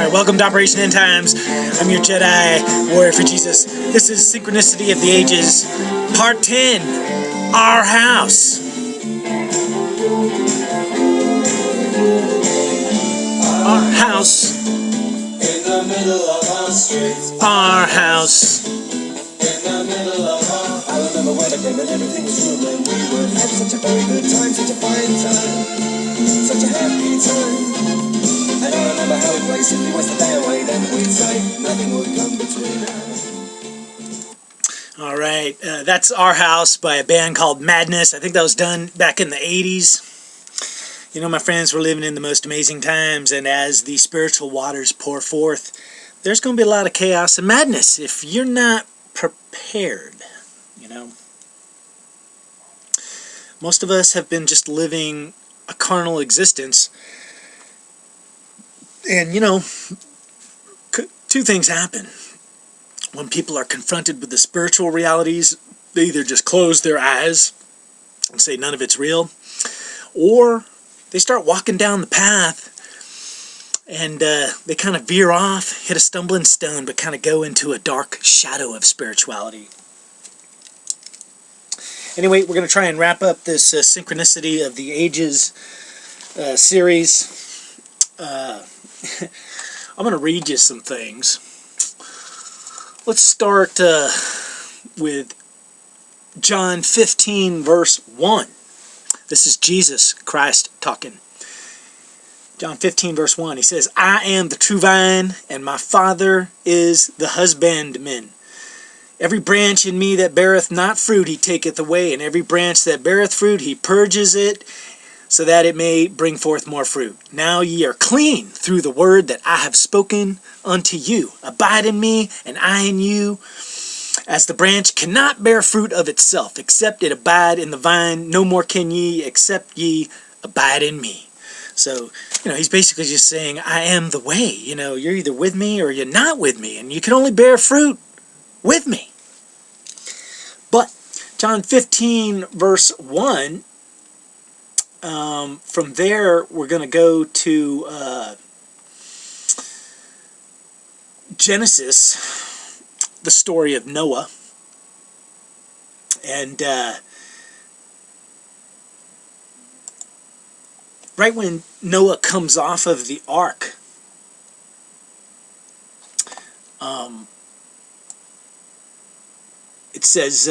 Alright, welcome to Operation End Times. I'm your Jedi Warrior for Jesus. This is Synchronicity of the Ages, Part 10, Our House. Our house. In the middle of our streets. Our house. In the middle of our... I remember when I came and everything was room and we would have such a very good time, such a fine time, such a happy time. And I remember how it was simply was the day away, then we'd say nothing would come between us. Alright, that's Our House by a band called Madness. I think that was done back in the 80s. You know, my friends, we're living in the most amazing times, and as the spiritual waters pour forth, there's going to be a lot of chaos and madness if you're not prepared, you know. Most of us have been just living a carnal existence. And, you know, two things happen. When people are confronted with the spiritual realities, they either just close their eyes and say none of it's real, or they start walking down the path and they kind of veer off, hit a stumbling stone, but kind of go into a dark shadow of spirituality. Anyway, we're going to try and wrap up this Synchronicity of the Ages series. I'm going to read you some things. Let's start with John 15 verse 1. This is Jesus Christ talking. John 15 verse 1. He says, I am the true vine, and my Father is the husbandman. Every branch in me that beareth not fruit he taketh away, and every branch that beareth fruit he purges it, so that it may bring forth more fruit. Now ye are clean through the word that I have spoken unto you. Abide in me, and I in you. As the branch cannot bear fruit of itself, except it abide in the vine, no more can ye, except ye abide in me. So, you know, he's basically just saying, I am the way. You know, you're either with me or you're not with me, and you can only bear fruit with me. But John 15 verse 1, from there, we're going to go to Genesis, the story of Noah. And right when Noah comes off of the ark, it says,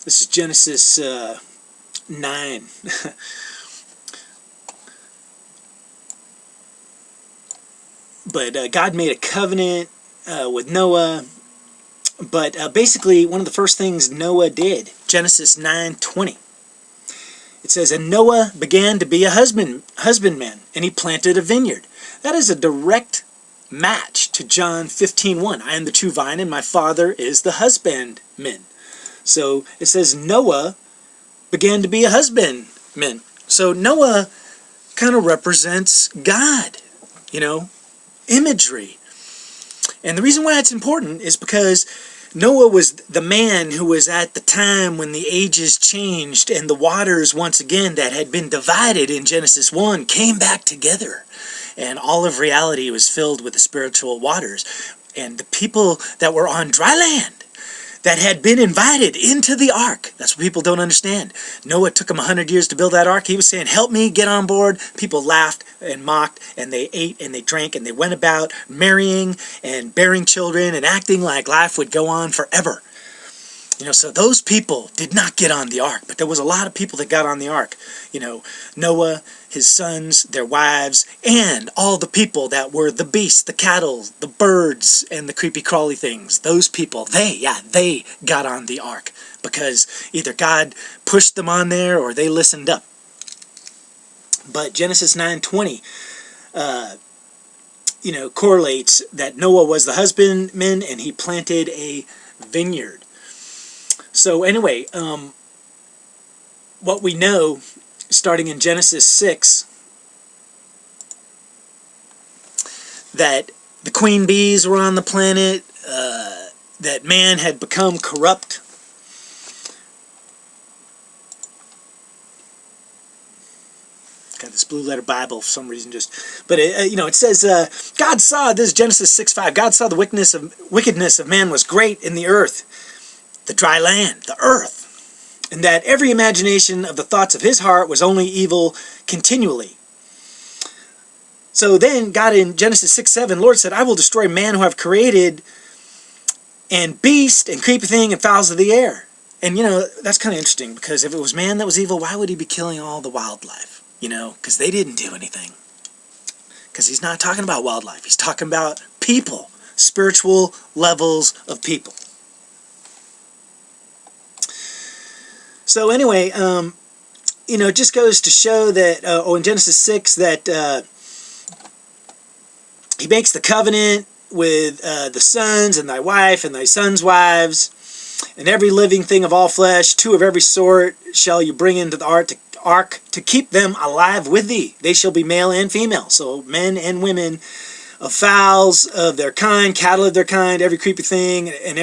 this is Genesis 9. But God made a covenant with Noah. But basically, one of the first things Noah did, Genesis 9:20. It says, and Noah began to be a husbandman, and he planted a vineyard. That is a direct match to John 15:1. I am the true vine, and my Father is the husbandman. So it says Noah began to be a husbandman. So Noah kind of represents God, you know, imagery. And the reason why it's important is because Noah was the man who was at the time when the ages changed and the waters, once again, that had been divided in Genesis 1 came back together. And all of reality was filled with the spiritual waters. And the people that were on dry land that had been invited into the ark. That's what people don't understand. Noah took him 100 years to build that ark. He was saying, help me get on board. People laughed and mocked, and they ate and they drank, and they went about marrying and bearing children and acting like life would go on forever. You know, so those people did not get on the ark, but there was a lot of people that got on the ark. You know, Noah, his sons, their wives, and all the people that were the beasts, the cattle, the birds, and the creepy crawly things. Those people, they got on the ark because either God pushed them on there or they listened up. But Genesis 9:20, you know, correlates that Noah was the husbandman and he planted a vineyard. So anyway, what we know, starting in Genesis 6, that the queen bees were on the planet, that man had become corrupt, Got this blue letter Bible for some reason but it says, God saw, this is Genesis 6:5, God saw the wickedness of man was great in the earth, the dry land, the earth, and that every imagination of the thoughts of his heart was only evil continually. So then God in Genesis 6:7, Lord said, I will destroy man who I've created, and beast and creepy thing and fowls of the air. And that's kind of interesting, because if it was man that was evil, why would he be killing all the wildlife? Because they didn't do anything. Because he's not talking about wildlife. He's talking about people, spiritual levels of people. So anyway, it just goes to show that, in Genesis 6, that he makes the covenant with the sons and thy wife and thy sons' wives, and every living thing of all flesh, 2 of every sort shall you bring into the ark to keep them alive with thee. They shall be male and female, so men and women, of fowls of their kind, cattle of their kind, every creepy thing, and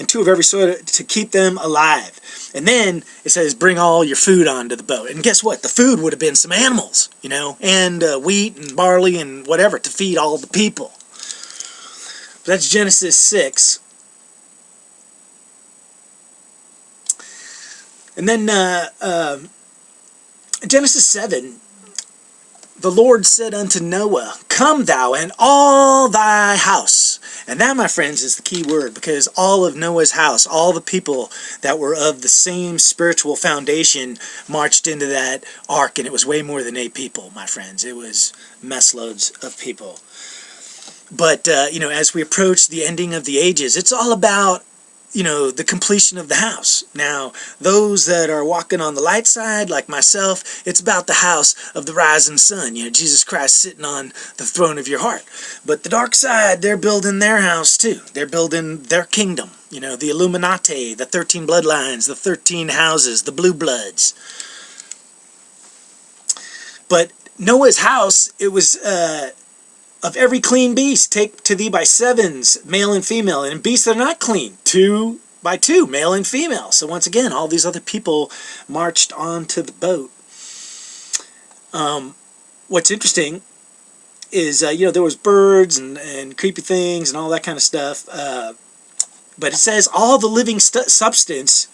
2 of every sort to keep them alive. And then it says, bring all your food onto the boat. And guess what? The food would have been some animals, and wheat and barley and whatever to feed all the people. That's Genesis 6. And then Genesis 7, the Lord said unto Noah, come thou and all thy house. And that, my friends, is the key word, because all of Noah's house, all the people that were of the same spiritual foundation marched into that ark, and it was way more than 8 people, my friends. It was mess loads of people. But, as we approach the ending of the ages, it's all about the completion of the house. Now, those that are walking on the light side, like myself, it's about the house of the rising sun. Jesus Christ sitting on the throne of your heart. But the dark side, they're building their house too. They're building their kingdom. The Illuminati, the 13 bloodlines, the 13 houses, the blue bloods. But Noah's house, it was of every clean beast, take to thee by 7s, male and female, and beasts that are not clean, 2 by 2, male and female. So once again, all these other people marched onto the boat. What's interesting is, there was birds and creepy things and all that kind of stuff, but it says all the living substance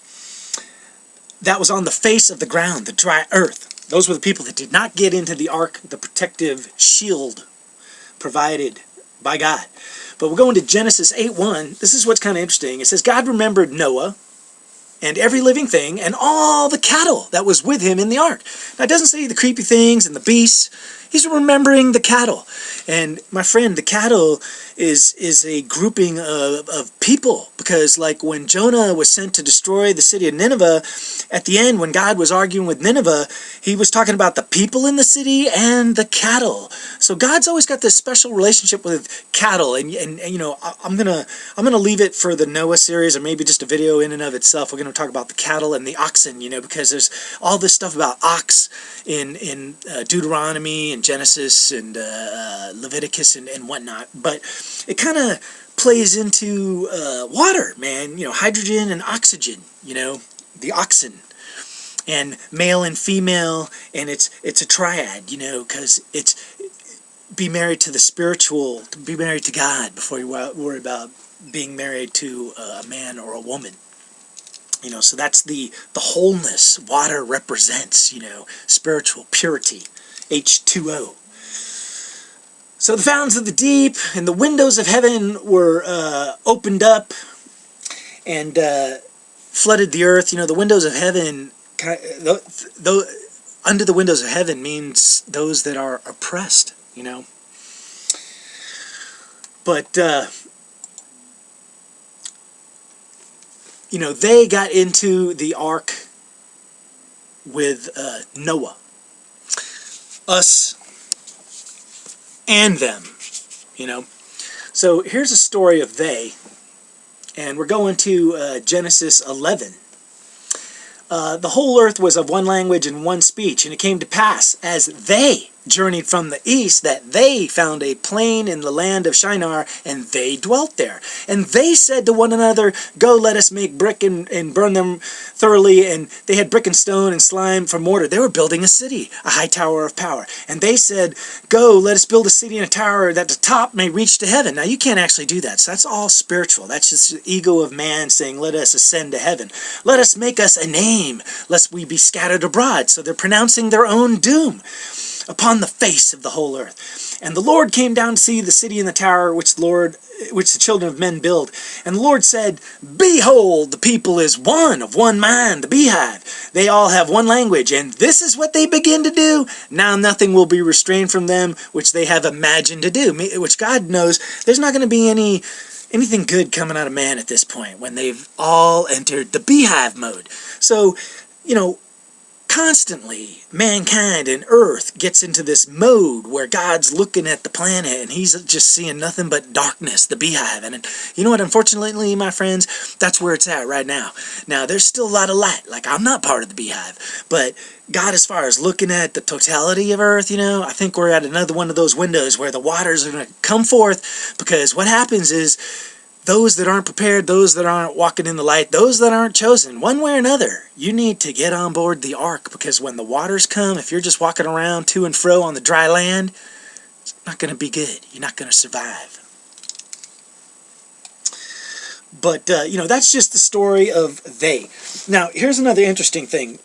that was on the face of the ground, the dry earth. Those were the people that did not get into the ark, the protective shield provided by God. But we're going to Genesis 8:1. This is what's kind of interesting. It says, God remembered Noah and every living thing and all the cattle that was with him in the ark. Now, it doesn't say the creepy things and the beasts. He's remembering the cattle. And my friend, the cattle is a grouping of people, because like when Jonah was sent to destroy the city of Nineveh, at the end when God was arguing with Nineveh, he was talking about the people in the city and the cattle. So God's always got this special relationship with cattle, and I'm gonna leave it for the Noah series, or maybe just a video in and of itself. We're gonna talk about the cattle and the oxen, because there's all this stuff about ox in Deuteronomy and Genesis and Leviticus and whatnot, but it kind of plays into water, man. Hydrogen and oxygen. The oxen, and male and female, and it's a triad. Because it's be married to the spiritual, to be married to God before you worry about being married to a man or a woman. So that's the wholeness water represents. Spiritual purity. H2O. So the fountains of the deep and the windows of heaven were opened up and flooded the earth. The windows of heaven, under the windows of heaven means those that are oppressed, But, they got into the ark with Noah. Us and them, So here's a story of they, and we're going to Genesis 11. The whole earth was of one language and one speech, and it came to pass, as they, journeyed from the east, that they found a plain in the land of Shinar, and they dwelt there. And they said to one another, go, let us make brick and burn them thoroughly. And they had brick and stone and slime for mortar. They were building a city, a high tower of power. And they said, go, let us build a city and a tower that the top may reach to heaven. Now, you can't actually do that. So that's all spiritual. That's just the ego of man saying, let us ascend to heaven. Let us make us a name, lest we be scattered abroad. So they're pronouncing their own doom upon the face of the whole earth. And the Lord came down to see the city and the tower which the children of men build. And the Lord said, behold, the people is one, of one mind, the beehive. They all have one language, and this is what they begin to do. Now nothing will be restrained from them, which they have imagined to do. Which God knows there's not going to be anything good coming out of man at this point, when they've all entered the beehive mode. So, constantly mankind and earth gets into this mode where God's looking at the planet and he's just seeing nothing but darkness, the beehive. And you know what, unfortunately, my friends, that's where it's at right now. Now, there's still a lot of light. Like, I'm not part of the beehive, but God, as far as looking at the totality of earth, I think we're at another one of those windows where the waters are going to come forth, because what happens is those that aren't prepared, those that aren't walking in the light, those that aren't chosen, one way or another, you need to get on board the ark, because when the waters come, if you're just walking around to and fro on the dry land, it's not going to be good. You're not going to survive. But, that's just the story of they. Now, here's another interesting thing.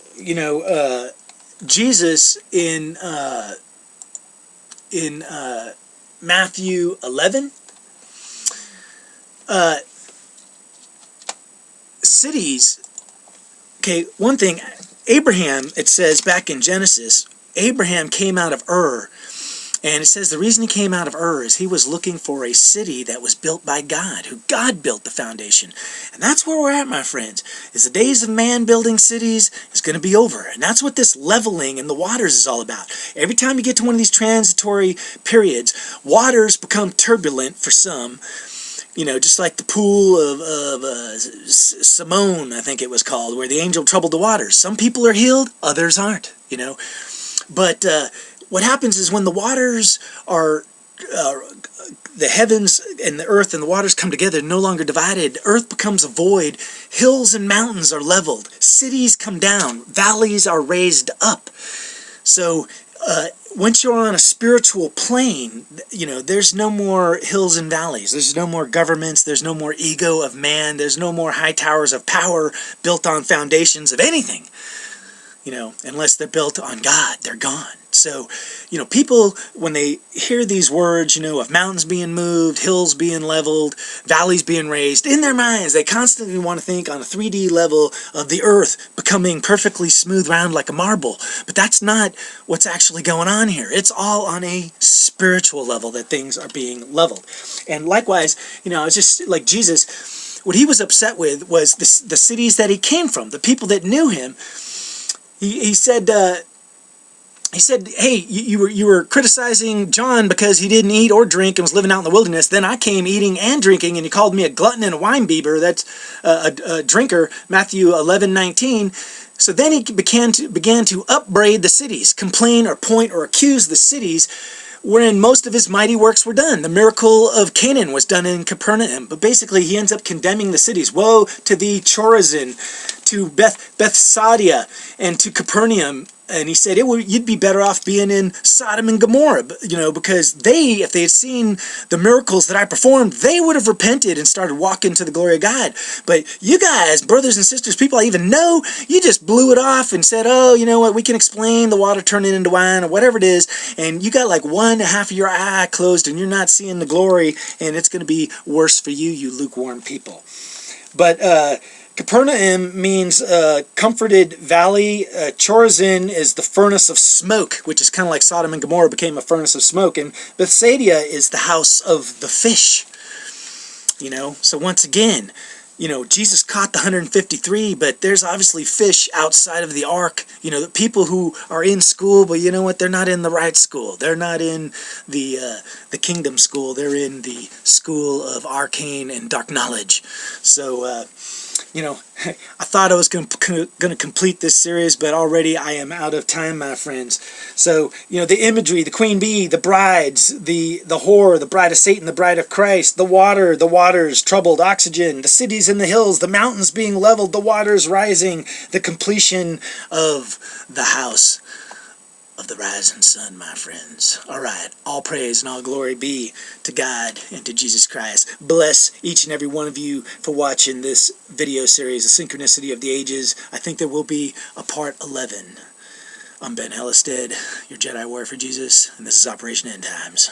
Jesus in Matthew 11, cities, okay, one thing, Abraham, it says back in Genesis, Abraham came out of Ur, and it says the reason he came out of Ur is he was looking for a city that was built by God, who God built the foundation. And that's where we're at, my friends, is the days of man building cities is going to be over. And that's what this leveling in the waters is all about. Every time you get to one of these transitory periods, waters become turbulent for some. Just like the pool of Simone, I think it was called, where the angel troubled the waters. Some people are healed, others aren't, But what happens is when the waters are, the heavens and the earth and the waters come together, no longer divided, earth becomes a void, hills and mountains are leveled, cities come down, valleys are raised up. So, once you're on a spiritual plane, there's no more hills and valleys. There's no more governments. There's no more ego of man. There's no more high towers of power built on foundations of anything. Unless they're built on God, they're gone. So, people, when they hear these words, of mountains being moved, hills being leveled, valleys being raised, in their minds, they constantly want to think on a 3D level of the earth becoming perfectly smooth round like a marble. But that's not what's actually going on here. It's all on a spiritual level that things are being leveled. And likewise, it's just like Jesus, what he was upset with was the cities that he came from, the people that knew him. He said, hey, you were criticizing John because he didn't eat or drink and was living out in the wilderness. Then I came eating and drinking, and you called me a glutton and a winebibber. That's a drinker, Matthew 11:19. So then he began to upbraid the cities, complain or point or accuse the cities wherein most of his mighty works were done. The miracle of Canaan was done in Capernaum. But basically, he ends up condemning the cities. Woe to thee, Chorazin, to Bethsaida, and to Capernaum. And he said, you'd be better off being in Sodom and Gomorrah, because if they had seen the miracles that I performed, they would have repented and started walking to the glory of God. But you guys, brothers and sisters, people I even know, you just blew it off and said, oh, you know what, we can explain the water turning into wine or whatever it is, and you got like one half of your eye closed and you're not seeing the glory, and it's going to be worse for you, you lukewarm people. But, Capernaum means comforted valley. Chorazin is the furnace of smoke, which is kind of like Sodom and Gomorrah became a furnace of smoke. And Bethsaida is the house of the fish. So once again, Jesus caught the 153, but there's obviously fish outside of the ark. The people who are in school, but you know what? They're not in the right school. They're not in the kingdom school. They're in the school of arcane and dark knowledge. So, You know, I thought I was going to complete this series, but already I am out of time, my friends. So, you know, the imagery, the queen bee, the brides, the whore, the bride of Satan, the bride of Christ, the water, the waters, troubled, oxygen, the cities and the hills, the mountains being leveled, the waters rising, the completion of the house of the rising sun, my friends. All right, all praise and all glory be to God and to Jesus Christ. Bless each and every one of you for watching this video series, The Synchronicity of the Ages. I think there will be a part 11. I'm Ben Hellistead, your Jedi warrior for Jesus, and this is Operation End Times.